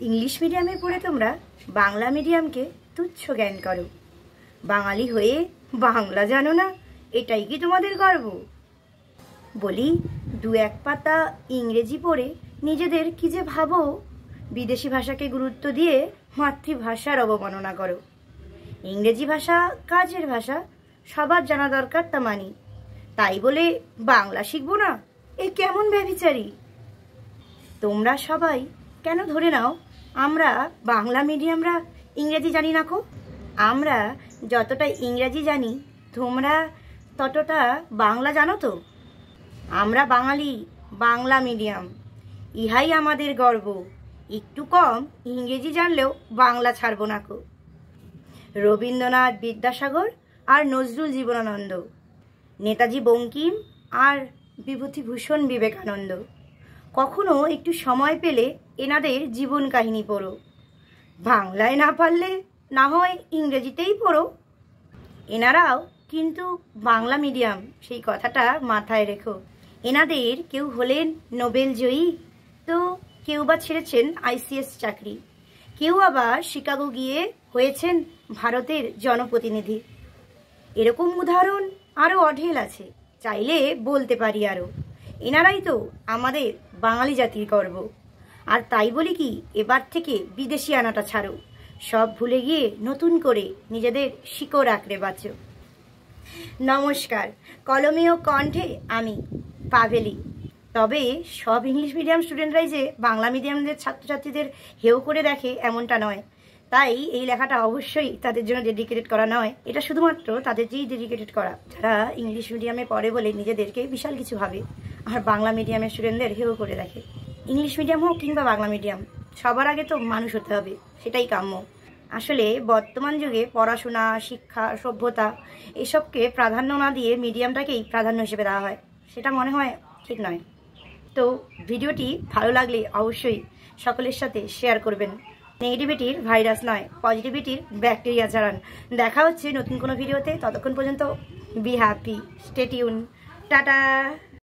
English मीडियामे पढ़े तोमरा बांगला मीडियामके तुच्छ ज्ञान करो। बांगाली हये बांगला जानो ना, एटाई कि तोमादेर गर्व? बोली दु एक पाता इंग्रेजी पढ़े निजेदेर कि जे भाबो, विदेशी भाषाके गुरुत्व दिए मातृभाषार अवमानना करो। इंग्रेजी भाषा काजेर भाषा, सबार जाना दरकार ता मानी, ताई बोले बांगला शिखबो ना? ए केमन व्यभिचारी? तोमरा सबाई केन धरे नाओ आमरा बांगला मिडियामरा इंग्रेजी जानी ना को? आमरा जतटा इंग्रेजी जानी तोमरा ततटा बांगला जानो तो? आमरा बांगाली, बांगला मिडियाम, इहाई आमादेर गर्व। एकटू कम इंग्रेजी जानलेও बांगला छाड़बो ना को। रवीन्द्रनाथ विद्यासागर और नजरुल जीवनानंद, नेताजी बंकिम और विभूतिभूषण विवेकानंद, कखनो एकटू समय पेले एनादेर जीवन काहिनी पढ़ो। बांगलाय ना पारले ना हय इंग्रेजीतेई पढ़ो। एनाराও किन्तु बांगला मिडियाम, सेई कथाटा माथाय रेखो। एनादेर केउ हलेन নোবেল জয়ী, तो केउ बा छेड़ेছেন आईसीएस चाकरी, केउ आबार शिकागो गिये হয়েছেন ভারতের জনপ্রতিনিধি। এরকম উদাহরণ আরো অঢেল আছে, চাইলে বলতে পারি আরো। এনারাই তো আমাদের বাঙালি জাতির গর্ব। আর তাই বলি কি, এবার থেকে বিদেশি আনাটা ছাড়ো, সব ভুলে গিয়ে নতুন করে নিজেদের শিকড় আঁকড়ে বাঁচো। নমস্কার, কলমে ও কণ্ঠে আমি পাভেলি। তবে সব ইংলিশ মিডিয়াম স্টুডেন্টরাই যে বাংলা মিডিয়ামদের ছাত্রছাত্রীদের হেও করে দেখে এমনটা নয়। তাই এই লেখাটা অবশ্যই তাদের জন্য ডেডিকেটেড করা নয়, এটা শুধুমাত্র তাদেরকেই ডেডিকেটেড করা যারা ইংলিশ মিডিয়ামে পড়ে বলে নিজেদেরকে বিশাল কিছু ভাবে আর বাংলা মিডিয়ামের স্টুডেন্টদের হেও করে দেখে। ইংলিশ মিডিয়াম হোক কিংবা বাংলা মিডিয়াম, সবার আগে তো মানুষ হতে হবে, সেটাই কাম্য। আসলে বর্তমান যুগে পড়াশোনা, শিক্ষা, সভ্যতা এসবকে প্রাধান্য না দিয়ে মিডিয়ামটাকেই প্রাধান্য হিসেবে দেওয়া হয়, সেটা মনে হয় ঠিক নয়। তো ভিডিওটি ভালো লাগলে অবশ্যই সকলের সাথে শেয়ার করবেন। নেগেটিভিটির ভাইরাস নয়, পজিটিভিটির ব্যাকটেরিয়া ছড়ান। দেখা হচ্ছে নতুন কোনো ভিডিওতে, ততক্ষণ পর্যন্ত be happy, stay tune, tata.